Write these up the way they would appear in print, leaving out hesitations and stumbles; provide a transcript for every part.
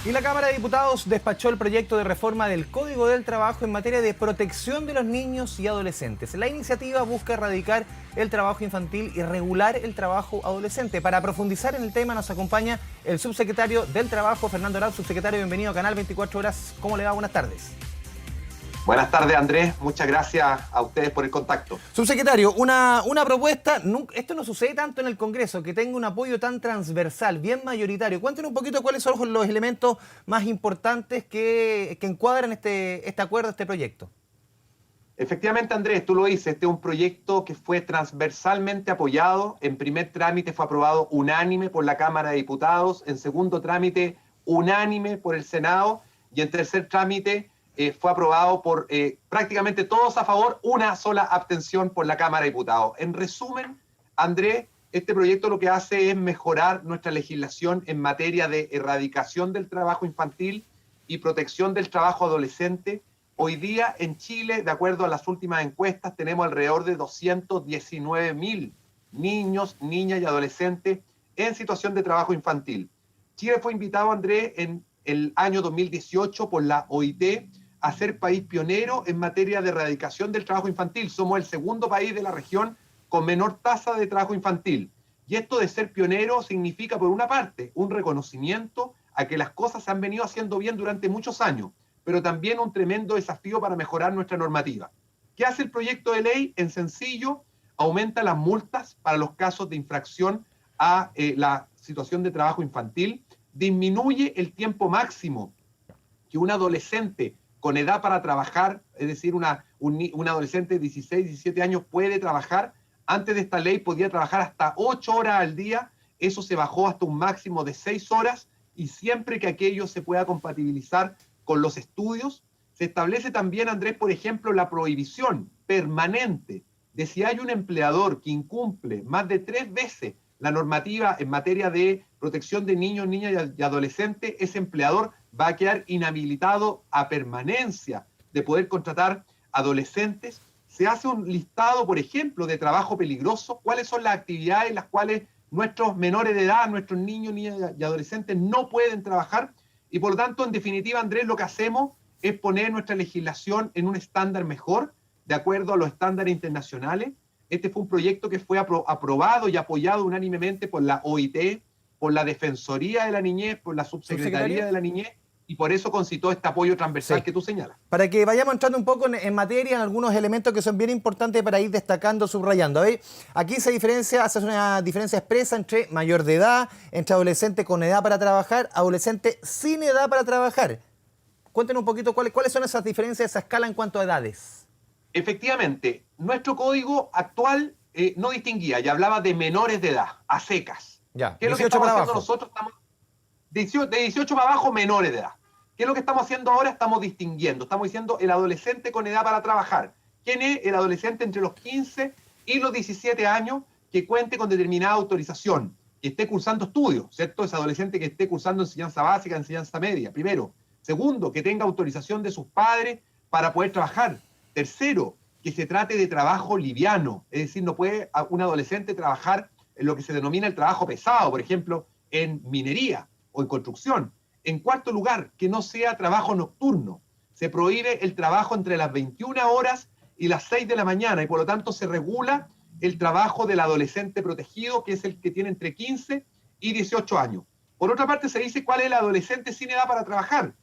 Y la Cámara de Diputados despachó el proyecto de reforma del Código del Trabajo en materia de protección de los niños y adolescentes. La iniciativa busca erradicar el trabajo infantil y regular el trabajo adolescente. Para profundizar en el tema nos acompaña el subsecretario del Trabajo, Fernando Arauz. Subsecretario, bienvenido a Canal 24 Horas. ¿Cómo le va? Buenas tardes. Buenas tardes, Andrés. Muchas gracias a ustedes por el contacto. Subsecretario, una propuesta, esto no sucede tanto en el Congreso, que tenga un apoyo tan transversal, bien mayoritario. Cuéntenos un poquito cuáles son los elementos más importantes que encuadran este acuerdo, este proyecto. Efectivamente, Andrés, tú lo dices, este es un proyecto que fue transversalmente apoyado. En primer trámite fue aprobado unánime por la Cámara de Diputados, en segundo trámite unánime por el Senado y en tercer trámite fue aprobado por prácticamente todos a favor, una sola abstención por la Cámara de Diputados. En resumen, Andrés, este proyecto lo que hace es mejorar nuestra legislación en materia de erradicación del trabajo infantil y protección del trabajo adolescente. Hoy día en Chile, de acuerdo a las últimas encuestas, tenemos alrededor de 219.000 niños, niñas y adolescentes en situación de trabajo infantil. Chile fue invitado, Andrés, en el año 2018 por la OIT a ser país pionero en materia de erradicación del trabajo infantil. Somos el segundo país de la región con menor tasa de trabajo infantil. Y esto de ser pionero significa, por una parte, un reconocimiento a que las cosas se han venido haciendo bien durante muchos años, pero también un tremendo desafío para mejorar nuestra normativa. ¿Qué hace el proyecto de ley? En sencillo, aumenta las multas para los casos de infracción a la situación de trabajo infantil, disminuye el tiempo máximo que un adolescente con edad para trabajar, es decir, un adolescente de 16, 17 años puede trabajar. Antes de esta ley podía trabajar hasta 8 horas al día, eso se bajó hasta un máximo de 6 horas y siempre que aquello se pueda compatibilizar con los estudios. Se establece también, Andrés, por ejemplo, la prohibición permanente de si hay un empleador que incumple más de 3 veces la normativa en materia de protección de niños, niñas y adolescentes, ese empleador va a quedar inhabilitado a permanencia de poder contratar adolescentes. Se hace un listado, por ejemplo, de trabajo peligroso, cuáles son las actividades en las cuales nuestros menores de edad, nuestros niños, niñas y adolescentes no pueden trabajar. Y por lo tanto, en definitiva, Andrés, lo que hacemos es poner nuestra legislación en un estándar mejor, de acuerdo a los estándares internacionales. Este fue un proyecto que fue aprobado y apoyado unánimemente por la OIT, por la Defensoría de la Niñez, por la Subsecretaría de la Niñez, y por eso concitó este apoyo transversal que tú señalas. Para que vayamos entrando un poco en materia, en algunos elementos que son bien importantes para ir destacando, subrayando. A ver, aquí se hace una diferencia expresa entre mayor de edad, entre adolescente con edad para trabajar, adolescente sin edad para trabajar. Cuéntenos un poquito cuáles son esas diferencias, esa escala en cuanto a edades. Efectivamente, nuestro código actual no distinguía y hablaba de menores de edad, a secas. Ya, ¿Qué es lo que estamos haciendo nosotros? De 18 para abajo, menores de edad. ¿Qué es lo que estamos haciendo ahora? Estamos distinguiendo. Estamos diciendo el adolescente con edad para trabajar. ¿Quién es el adolescente entre los 15 y los 17 años que cuente con determinada autorización, que esté cursando estudios, ¿cierto? Es adolescente que esté cursando enseñanza básica, enseñanza media, primero. Segundo, que tenga autorización de sus padres para poder trabajar. Tercero, que se trate de trabajo liviano, es decir, no puede un adolescente trabajar en lo que se denomina el trabajo pesado, por ejemplo, en minería o en construcción. En cuarto lugar, que no sea trabajo nocturno. Se prohíbe el trabajo entre las 21 horas y las 6 de la mañana y por lo tanto se regula el trabajo del adolescente protegido, que es el que tiene entre 15 y 18 años. Por otra parte, se dice cuál es el adolescente sin edad para trabajar.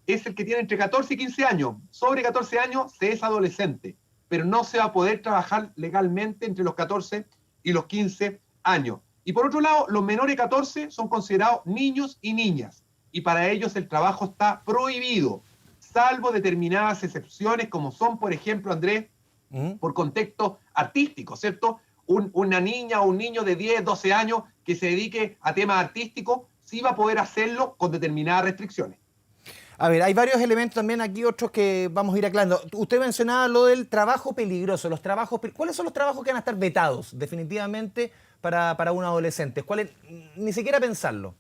Es el que tiene entre 14 y 15 años. Sobre 14 años se es adolescente, pero no se va a poder trabajar legalmente entre los 14 y los 15 años. Y por otro lado, los menores de 14 son considerados niños y niñas, y para ellos el trabajo está prohibido, salvo determinadas excepciones, como son, por ejemplo, Andrés, por contexto artístico, ¿cierto? Una niña o un niño de 10, 12 años que se dedique a temas artísticos, sí va a poder hacerlo con determinadas restricciones. A ver, hay varios elementos también aquí, otros que vamos a ir aclarando. Usted mencionaba lo del trabajo peligroso. ¿Cuáles son los trabajos que van a estar vetados definitivamente para un adolescente? Ni siquiera pensarlo.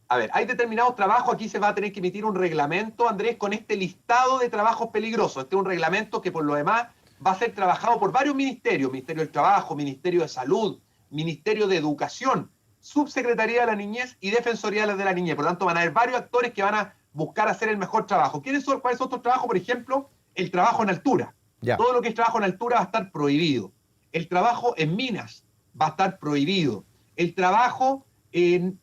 A ver, hay determinados trabajos, aquí se va a tener que emitir un reglamento, Andrés, con este listado de trabajos peligrosos. Este es un reglamento que por lo demás va a ser trabajado por varios ministerios, Ministerio del Trabajo, Ministerio de Salud, Ministerio de Educación, Subsecretaría de la Niñez y Defensoría de la Niñez. Por lo tanto, van a haber varios actores que van a buscar hacer el mejor trabajo. ¿Cuáles son otros trabajos? Por ejemplo, el trabajo en altura. Ya. Todo lo que es trabajo en altura va a estar prohibido. El trabajo en minas va a estar prohibido. El trabajo en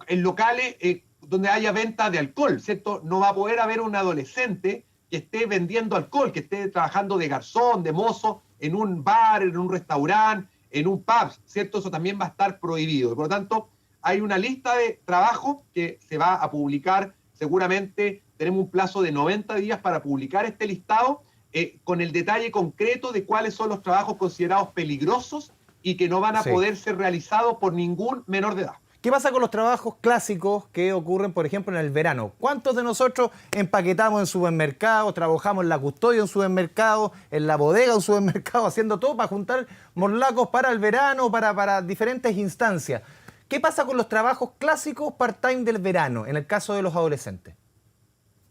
locales donde haya venta de alcohol, ¿cierto? No va a poder haber un adolescente que esté vendiendo alcohol, que esté trabajando de garzón, de mozo, en un bar, en un restaurante, en un pub, ¿cierto? Eso también va a estar prohibido. Por lo tanto, hay una lista de trabajo que se va a publicar. Seguramente tenemos un plazo de 90 días para publicar este listado con el detalle concreto de cuáles son los trabajos considerados peligrosos y que no van a poder ser realizados por ningún menor de edad. ¿Qué pasa con los trabajos clásicos que ocurren, por ejemplo, en el verano? ¿Cuántos de nosotros empaquetamos en supermercados, trabajamos en la custodia de un supermercado, en la bodega de un supermercado, haciendo todo para juntar morlacos para el verano, para diferentes instancias? ¿Qué pasa con los trabajos clásicos part-time del verano, en el caso de los adolescentes?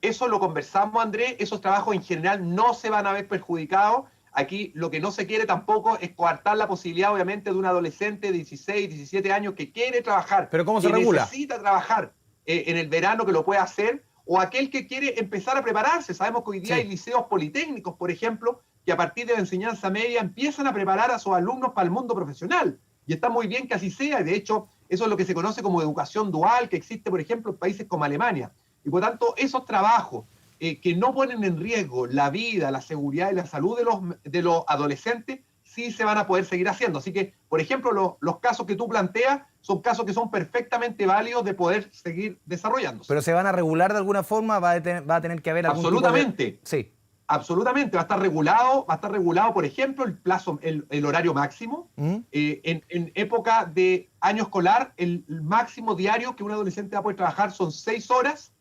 Eso lo conversamos, Andrés. Esos trabajos en general no se van a ver perjudicados. Aquí lo que no se quiere tampoco es coartar la posibilidad, obviamente, de un adolescente de 16, 17 años que quiere trabajar. ¿Pero cómo se regula? regula? Necesita trabajar en el verano, que lo puede hacer, o aquel que quiere empezar a prepararse. Sabemos que hoy día hay liceos politécnicos, por ejemplo, que a partir de la enseñanza media empiezan a preparar a sus alumnos para el mundo profesional. Y está muy bien que así sea. De hecho, eso es lo que se conoce como educación dual, que existe, por ejemplo, en países como Alemania. Y por tanto, esos trabajos que no ponen en riesgo la vida, la seguridad y la salud de los adolescentes, sí se van a poder seguir haciendo. Así que, por ejemplo, los casos que tú planteas son casos que son perfectamente válidos de poder seguir desarrollándose. ¿Pero se van a regular de alguna forma? ¿Va a tener que haber algún Absolutamente. tipo de... Sí. Absolutamente, va a estar regulado, por ejemplo, el plazo, el horario máximo. En época de año escolar, el máximo diario que un adolescente va a poder trabajar son 6 horas.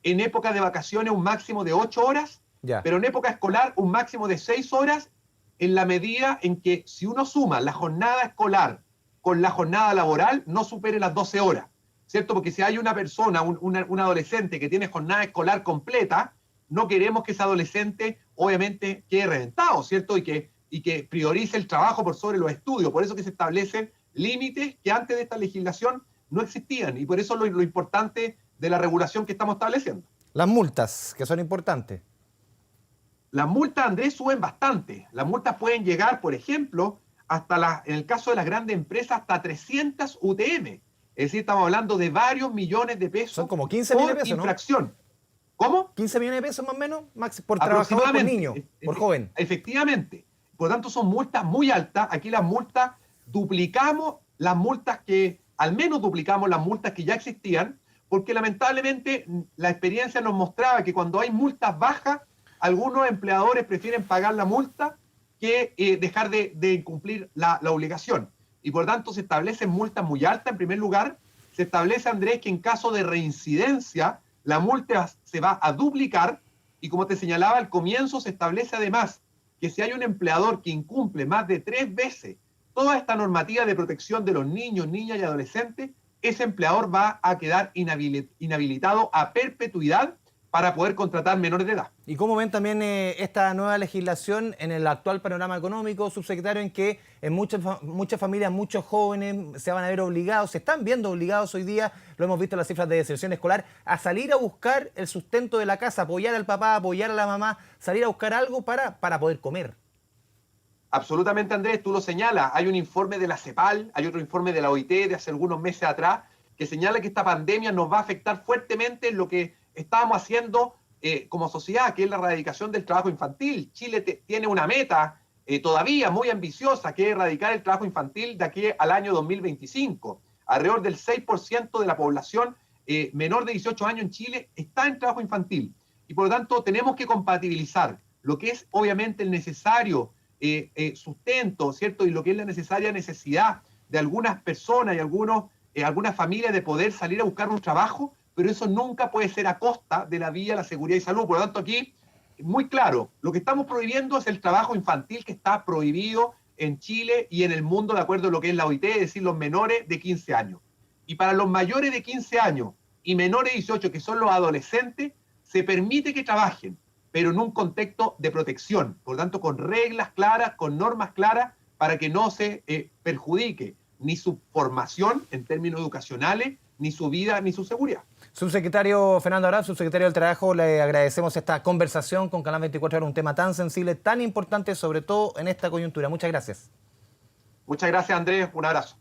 En época de vacaciones, un máximo de 8 horas. Pero en época escolar, un máximo de 6 horas, en la medida en que si uno suma la jornada escolar con la jornada laboral, no supere las 12 horas, ¿cierto? Porque si hay una persona, un adolescente que tiene jornada escolar completa, no queremos que ese adolescente, obviamente, quede reventado, ¿cierto? Y que priorice el trabajo por sobre los estudios. Por eso que se establecen límites que antes de esta legislación no existían. Y por eso lo importante de la regulación que estamos estableciendo. Las multas, que son importantes. Las multas, Andrés, suben bastante. Las multas pueden llegar, por ejemplo, en el caso de las grandes empresas, hasta 300 UTM. Es decir, estamos hablando de varios millones de pesos. Son como 15 millones de pesos, infracción. ¿no? ¿Cómo? 15 millones de pesos más o menos, por trabajador, por niño, por joven. Efectivamente. Por lo tanto, son multas muy altas. Aquí las multas, al menos duplicamos las multas que ya existían, porque lamentablemente la experiencia nos mostraba que cuando hay multas bajas, algunos empleadores prefieren pagar la multa que dejar de incumplir la obligación. Y por tanto se establecen multas muy altas. En primer lugar, se establece, Andrés, que en caso de reincidencia, la multa se va a duplicar. Y como te señalaba al comienzo, se establece además que si hay un empleador que incumple más de 3 veces toda esta normativa de protección de los niños, niñas y adolescentes, ese empleador va a quedar inhabilitado a perpetuidad para poder contratar menores de edad. ¿Y cómo ven también esta nueva legislación en el actual panorama económico, subsecretario, en que en muchas familias, muchos jóvenes se van a ver obligados, se están viendo obligados hoy día, lo hemos visto en las cifras de deserción escolar, a salir a buscar el sustento de la casa, apoyar al papá, apoyar a la mamá, salir a buscar algo para poder comer? Absolutamente, Andrés, tú lo señalas. Hay un informe de la CEPAL, hay otro informe de la OIT de hace algunos meses atrás, que señala que esta pandemia nos va a afectar fuertemente en lo que estábamos haciendo como sociedad, que es la erradicación del trabajo infantil. Chile tiene una meta todavía muy ambiciosa, que es erradicar el trabajo infantil de aquí al año 2025. Alrededor del 6% de la población menor de 18 años en Chile está en trabajo infantil. Y por lo tanto tenemos que compatibilizar lo que es obviamente el necesario sustento, ¿cierto? Y lo que es la necesaria necesidad de algunas personas y algunas familias de poder salir a buscar un trabajo, pero eso nunca puede ser a costa de la vida, la seguridad y salud. Por lo tanto, aquí, muy claro, lo que estamos prohibiendo es el trabajo infantil, que está prohibido en Chile y en el mundo de acuerdo a lo que es la OIT, es decir, los menores de 15 años. Y para los mayores de 15 años y menores de 18, que son los adolescentes, se permite que trabajen, pero en un contexto de protección, por lo tanto con reglas claras, con normas claras, para que no se perjudique ni su formación en términos educacionales, ni su vida, ni su seguridad. Subsecretario Fernando Arap, subsecretario del Trabajo, le agradecemos esta conversación con Canal 24 Horas, un tema tan sensible, tan importante, sobre todo en esta coyuntura. Muchas gracias. Muchas gracias, Andrés. Un abrazo.